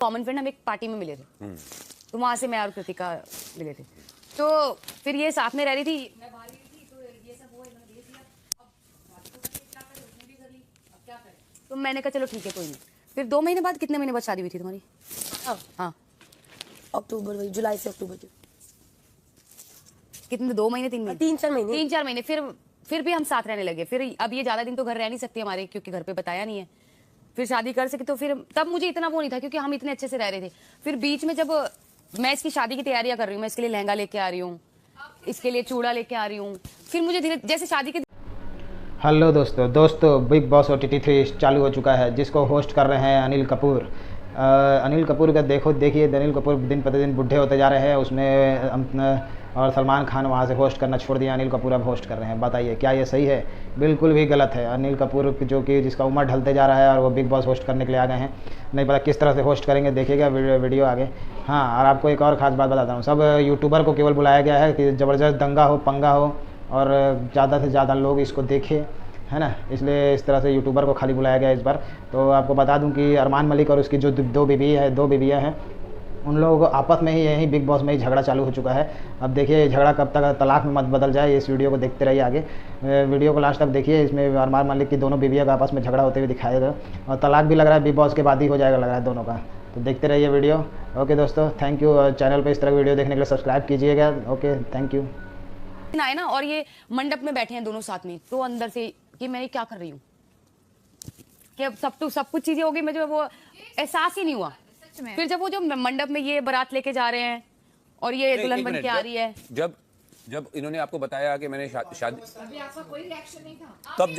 Common friend हम एक party में मिले थे, तो वहां से मैं और कृतिका मिले थे। तो फिर ये साथ में रह रही थी, मैं बाहर गई थी, तो ये सब वो इन्होंने देख लिया। अब क्या करें, उसने भी कर ली, अब क्या करें। तो मैंने कहा चलो ठीक है कोई नहीं। फिर 2 महीने बाद, कितने महीने बाद शादी हुई थी तुम्हारी? हाँ अक्टूबर, जुलाई से अक्टूबर के कितने, 2 महीने 3 महीने 3-4 महीने 3-4 महीने। फिर भी हम साथ रहने लगे। फिर अब ये ज्यादा दिन तो घर रह नहीं सकती हमारे, क्योंकि घर पे बताया नहीं है। फिर शादी कर सके तो फिर तब मुझे इतना वो नहीं था, क्योंकि हम इतने अच्छे से रह रहे थे। फिर बीच में जब मैं इसकी शादी की तैयारियां कर रही हूँ, मैं इसके लिए लहंगा लेके आ रही हूँ, इसके लिए चूड़ा लेके आ रही हूँ, फिर मुझे धीरे जैसे शादी के। हेलो दोस्तों बिग बॉस OTT 3 चालू हो चुका है, जिसको होस्ट कर रहे हैं अनिल कपूर। अनिल कपूर का देखिए अनिल कपूर दिन प्रतिदिन बूढ़े होते जा रहे हैं उसमें, और सलमान खान वहाँ से होस्ट करना छोड़ दिया, अनिल कपूर अब होस्ट कर रहे हैं। बताइए क्या ये सही है? बिल्कुल भी गलत है। अनिल कपूर जो कि जिसका उम्र ढलते जा रहा है और वो बिग बॉस होस्ट करने के लिए आ गए हैं, नहीं पता किस तरह से होस्ट करेंगे, देखिएगा वीडियो आगे। हाँ, और आपको एक और ख़ास बात बताता हूँ, सब यूट्यूबर को केवल बुलाया गया है कि ज़बरदस्त दंगा हो, पंगा हो और ज़्यादा से ज़्यादा लोग इसको देखें, है ना। इसलिए इस तरह से यूट्यूबर को खाली बुलाया गया इस बार। तो आपको बता दूं कि अरमान मलिक और उसकी जो दो बीवियाँ हैं, उन लोगों को आपस में ही यही बिग बॉस में ही झगड़ा चालू हो चुका है। अब देखिए झगड़ा कब तक तलाक में मत बदल जाए, इस वीडियो को देखते रहिए आगे। वीडियो को लास्ट तक देखिए, इसमें अरमान मलिक की दोनों बीवियों का आपस में झगड़ा होते हुए दिखाएगा, और तलाक भी लग रहा है बिग बॉस के बाद ही हो जाएगा, लग रहा है दोनों का। तो देखते रहिए वीडियो। ओके दोस्तों, थैंक यू। चैनल पर इस तरह वीडियो देखने के लिए सब्सक्राइब कीजिएगा। Okay, thank you. आए ना, और ये मंडप में बैठे हैं दोनों साथ में, तो अंदर से कि मैं क्या कर रही हूँ, कि अब सब कुछ चीजें हो गई, मुझे वो एहसास ही नहीं हुआ। फिर जब वो जो मंडप में ये बारात लेके जा रहे हैं और ये दुल्हन बन के आ रही है, जब इन्होंने आपको बताया कि मैंने शादी, आपका कोई रिएक्शन नहीं था तब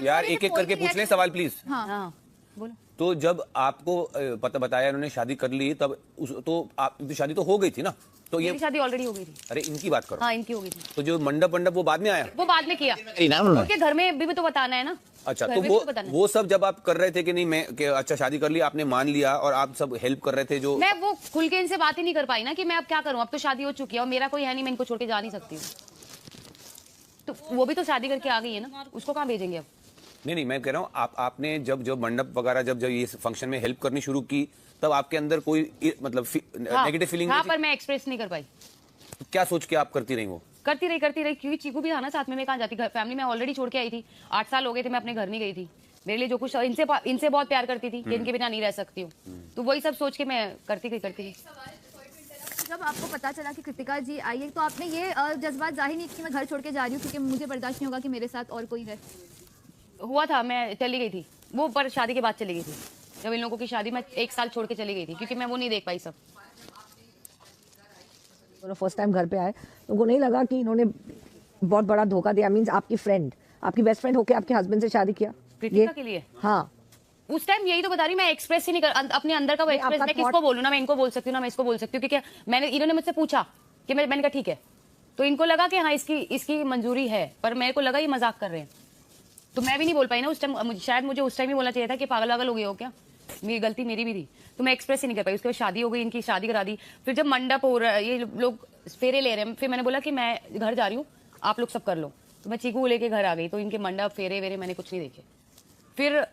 यार एक एक करके पूछ लें सवाल प्लीज। हाँ बोलो। तो जब आपको पता बताया इन्होंने शादी कर ली, तब तो शादी तो हो गई थी ना, तो ये शादी ऑलरेडी हो गई थी। अरे इनकी बात करो। हाँ, इनकी हो गई थी। तो जो मंडप वो बाद में आया, वो बाद में किया, उनके घर में भी तो बताना है ना। अच्छा, तो वो सब जब आप कर रहे थे कि नहीं मैं अच्छा शादी कर ली, आपने मान लिया और आप सब हेल्प कर रहे थे, जो मैं वो खुल के इनसे बात ही नहीं कर पाई ना कि मैं अब क्या करूं, अब तो शादी हो चुकी है और मेरा कोई है नहीं, मैं इनको छोड़ के जा नहीं सकती हूँ। तो वो भी तो शादी करके आ गई है ना, उसको कहाँ भेजेंगे अब? नहीं मैं कह रहा हूँ आपने जब मंडप वगैरह जब ये फंक्शन में हेल्प करनी शुरू की, तब आपके अंदर कोई मतलब नेगेटिव फीलिंग? हाँ, पर मैं एक्सप्रेस नहीं कर पाई। क्या सोच के आप करती रही? वो करती रही क्योंकि चीकू भी था ना साथ में, मैं कहाँ जाती, फैमिली में ऑलरेडी छोड़ के आई थी। 8 साल हो गए थे, मैं अपने घर नहीं गई थी। मेरे लिए जो कुछ इनसे बहुत प्यार करती थी कि इनके बिना नहीं रह सकती हूँ, तो वही सब सोच के मैं करती गई। जब आपको पता चला कि कृतिका जी आई है, तो आपने ये जज्बात जाहिर नहीं कि मैं घर छोड़ के जा रही हूँ क्योंकि मुझे बर्दाश्त नहीं होगा कि मेरे साथ और कोई है? हुआ था, मैं चली गई थी वो, पर शादी के बाद चली गई थी। जब इन लोगों की शादी, मैं 1 साल छोड़ के चली गई थी क्योंकि मैं वो नहीं देख पाई सब। फर्स्ट टाइम घर पे आए, तो उनको नहीं लगा कि इन्होंने बहुत बड़ा धोखा दिया? मींस आपकी फ्रेंड, आपकी बेस्ट फ्रेंड होके आपके हस्बैंड से शादी किया कृतिका के लिए? हाँ, उस टाइम यही तो बता रही, मैं एक्सप्रेस ही नहीं कर अपने अंदर का वो एक्सप्रेस। मैं किसको बोलूं ना, मैं इनको बोल सकती हूँ ना, मैं इसको बोल सकती हूँ, क्योंकि इन्होंने मुझसे पूछा कि मैंने कहा ठीक है, तो इनको लगा कि हाँ इसकी मंजूरी है, पर मेरे को लगा ये मजाक कर रहे हैं, तो मैं भी नहीं बोल पाई ना उस टाइम। शायद मुझे उस टाइम ही बोलना चाहिए था कि पागल हो गए हो क्या, मेरी गलती मेरी भी थी, तो मैं एक्सप्रेस ही नहीं कर पाई। उसके बाद शादी हो गई, इनकी शादी करा दी। फिर जब मंडप हो रहा है, ये लोग फेरे ले रहे हैं, फिर मैंने बोला कि मैं घर जा रही हूँ, आप लोग सब कर लो, तो मैं चीकू लेके घर आ गई। तो इनके मंडप फेरे वेरे मैंने कुछ नहीं देखे। फिर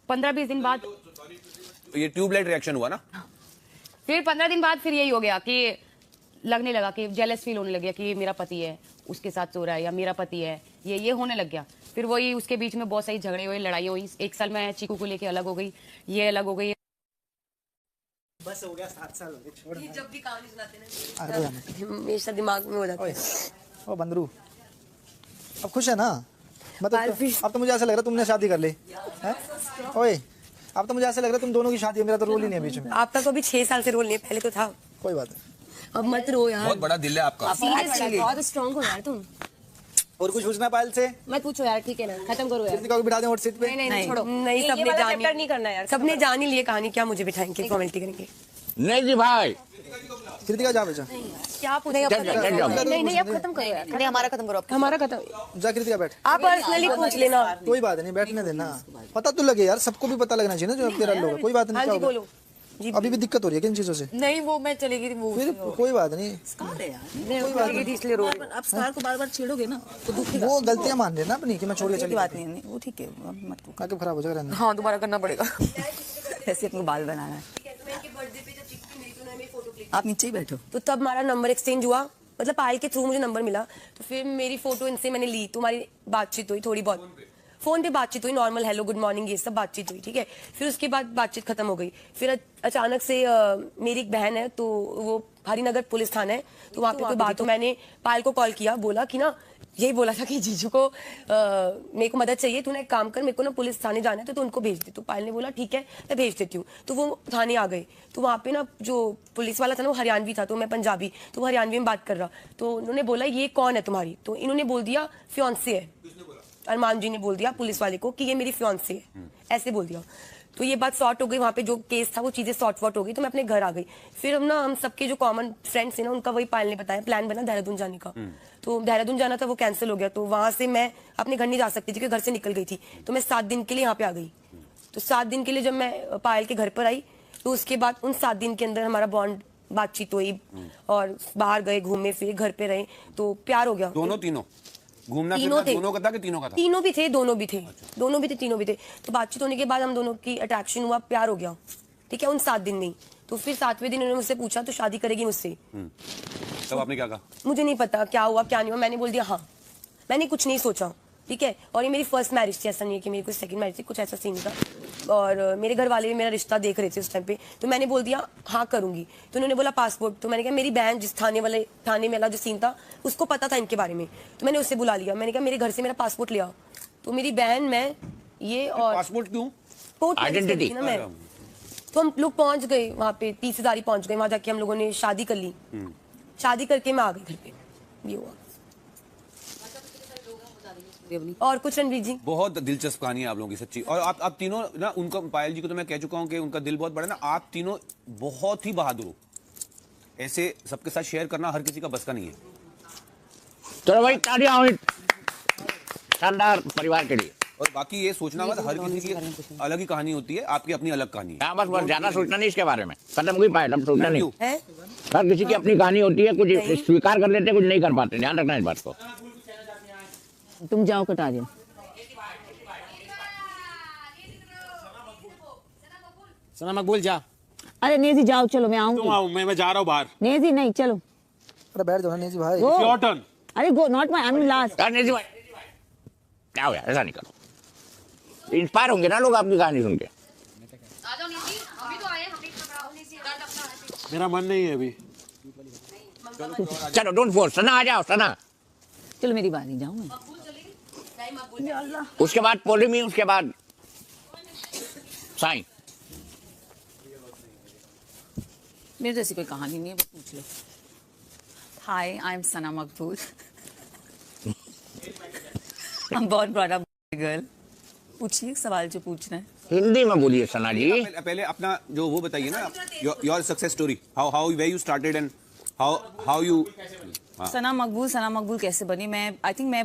15-20 दिन बाद ये ट्यूबलाइट रिएक्शन हुआ ना, फिर 15 दिन बाद फिर यही हो गया कि लगने लगा कि जेलस फील होने लग गया कि ये मेरा पति है, उसके साथ सो रहा है, या मेरा पति है, ये होने लग गया। फिर वही उसके बीच में बहुत सारी झगड़े हुए, लड़ाई हुई। 1 साल मैं चीकू को लेके अलग हो गई, ये अलग हो गई। बस हो गया, 7 साल हो गए, छोड़। जब भी कहानी सुनाते ना हमेशा दिमाग में हो जाता है। ओ बंदरू, अब खुश है ना? मतलब अब तो मुझे ऐसा लग रहा है तुमने शादी कर ली है। ओए, अब तो मुझे ऐसा लग रहा है तुम दोनों की शादी है, मेरा तो रोल ही नहीं है बीच में। आपका तो अभी 6 साल से रोल नहीं है, पहले तो था। कोई बात नहीं, अब मत रो यार, बहुत बड़ा दिल है आपका। बहुत स्ट्रांग हो यार तुम। और कुछ पूछना पायल से? मत पूछो यार, ठीक है ना, खत्म करो यार। कृतिका को बिठा दें हॉट सीट पे? नहीं छोड़ो, नहीं सबने जान नहीं करना यार, सबने जान ही लिए कहानी, क्या मुझे बिठाएंगे, फॉर्मेलिटी करेंगे? नहीं जी भाई, कृतिका जा बेचा, क्या पूछेगा? नहीं अब खत्म करो यार, नहीं हमारा खत्म करो, हमारा खत्म। जा कृतिका बैठ। आप पर्सनली पूछ लेना, कोई बात नहीं, बैठने देना, पता तो लगे यार, सबको भी पता लगना चाहिए ना जो तेरा लोग है। कोई बात नहीं, क्या बोलो। अभी भी दिक्कत हो रही है किन चीजों से? नहीं वो मैं चली गई थी, वो फिर कोई बात नहीं, इसलिए रो। आप स्कार को बार-बार छेड़ोगे ना तो दुख वो गलतियां मान लेना अपनी कि मैं छोड़ के चली बात नहीं, वो ठीक है, मत आगे खराब हो जाएगा। हाँ दोबारा करना पड़ेगा। ऐसे अपने बाल बनाना है। आप नीचे ही बैठो। तो तब हमारा नंबर एक्सचेंज हुआ, मतलब पायल के थ्रू मुझे नंबर मिला, तो फिर मेरी फोटो इनसे मैंने ली, तो हमारी बातचीत हुई थोड़ी बहुत, फोन पे बातचीत हुई, नॉर्मल हेलो गुड मॉर्निंग ये सब बातचीत हुई, ठीक है। फिर उसके बाद बातचीत खत्म हो गई। फिर अचानक से मेरी एक बहन है, तो वो हरिनगर पुलिस थाना है, तो वहाँ पे कोई बात हो, मैंने पायल को कॉल किया, बोला कि ना यही बोला था कि जीजू को मेरे को मदद चाहिए, तूने एक काम कर, मेरे को ना पुलिस थाने जाना है, तो तू उनको भेज दे। तो पायल ने बोला ठीक है मैं भेज देती हूँ। तो वो थाने आ गए, तो वहाँ पे ना जो पुलिस वाला था ना वो हरियाणवी था, तो मैं पंजाबी, तो वो हरियाणवी में बात कर रहा, तो उन्होंने बोला ये कौन है तुम्हारी, तो इन्होंने बोल दिया फियांसे है, अरमान जी ने बोल दिया पुलिस वाले को कि ये मेरी फियांसे है, ऐसे बोल दिया। तो ये बात सॉर्ट हो गई, वहाँ पे जो केस था वो चीजें सॉर्ट वॉट हो गई, तो मैं अपने घर आ गई। फिर हम सबके जो कॉमन फ्रेंड्स थे ना, उनका वही पायल ने बताया, प्लान बना देहरादून जाने का। तो देहरादून जाना था, वो कैंसिल हो गया, तो वहां से मैं अपने घर नहीं जा सकती थी क्योंकि घर से निकल गई थी, तो मैं 7 दिन के लिए यहाँ पे आ गई। तो 7 दिन के लिए जब मैं पायल के घर पर आई, तो उसके बाद उन 7 दिन के अंदर हमारा बॉन्ड बातचीत हुई और बाहर गए, घूमे फिरे, घर पे रहे, तो प्यार हो गया। दोनों तीनों घूमना तीनों फिरना थे। दोनों का था कि तीनों का था? तीनों भी थे, दोनों भी थे, दोनों भी थे, तीनों भी थे। तो बातचीत होने के बाद हम दोनों की अट्रैक्शन हुआ, प्यार हो गया, ठीक है, उन 7 दिन में ही। तो फिर 7वें दिन उन्होंने मुझसे पूछा तो शादी करेगी मुझसे? तब आपने क्या कहा? मुझे नहीं पता क्या हुआ क्या नहीं हुआ, मैंने बोल दिया हाँ, मैंने कुछ नहीं सोचा, ठीक है। और ये मेरी फर्स्ट मैरिज थी, ऐसा नहीं है कि मेरी कोई सेकंड मैरिज थी, कुछ ऐसा सीन था। और मेरे घर वाले भी मेरा रिश्ता देख रहे थे उस टाइम पे, तो मैंने बोल दिया हाँ करूंगी। तो उन्होंने बोला पासपोर्ट, तो मैंने कहा मेरी बहन जिस थाने में वाला जो सीन था उसको पता था इनके बारे में, तो मैंने उससे बुला लिया, मैंने कहा मेरे घर से मेरा पासपोर्ट ले आओ। तो मेरी बहन, मैं, ये और पासपोर्ट क्यों? कोर्ट आइडेंटिटी ना मैं, तो हम लोग पहुंच गए वहाँ पे, 30,000 पहुंच गए, वहां जाके हम लोगों ने शादी कर ली। शादी करके मैं आ गई घर पे, ये हुआ। और कुछ रणवीर जी, बहुत दिलचस्प कहानी है आप लोगों की, सच्ची। और आप तीनों ना, उनका पायल जी को तो मैं कह चुका हूं कि उनका दिल बहुत बड़ा ना, आप तीनों बहुत ही बहादुर हो, ऐसे सबके साथ शेयर करना हर किसी का बस का नहीं है। चलो भाई तालियां हो शानदार परिवार के लिए। और बाकी ये सोचना मत, हर किसी की अलग ही कहानी होती है, आपकी अपनी अलग कहानी है। हाँ बस ज्यादा सोचना नहीं इसके बारे में, खत्म हुई पायल, अब सोचना नहीं। है हर किसी की अपनी कहानी होती है, कुछ स्वीकार कर लेते हैं, कुछ नहीं कर पाते, ध्यान रखना इस बात को। तुम जाओ कटारिया। सना मकबूल जा। अरे नेजी जाओ, चलो मैं तुम आओ, मैं जा रहा हूँ बाहर। नेजी नहीं, चलो। अरे बैठ जाओ ना नेजी भाई। Your turn. अरे go, not my, I am last. Neji भाई क्या हो यार, ऐसा नहीं करो, इंस्पायर होंगे ना लोग आपकी कहानी सुन के। मेरा मन नहीं है अभी। चलो डोंट फोर्स, सना आ जाओ, सना। चलो मेरी बारी, जाऊँ मैं। उसके बाद पोलिमी, उसके बाद साईं। मेरे जैसी कोई कहानी नहीं है, बस पूछ लो। हाय, आई am Sana Maqbool. I am born brought up girl. पूछिए सवाल जो पूछना है। हिंदी में बोलिए सना जी। पहले अपना जो वो बताइए ना, your success story, how were you started and how you. Sana Maqbool कैसे बनी? मैं आई थिंक मैं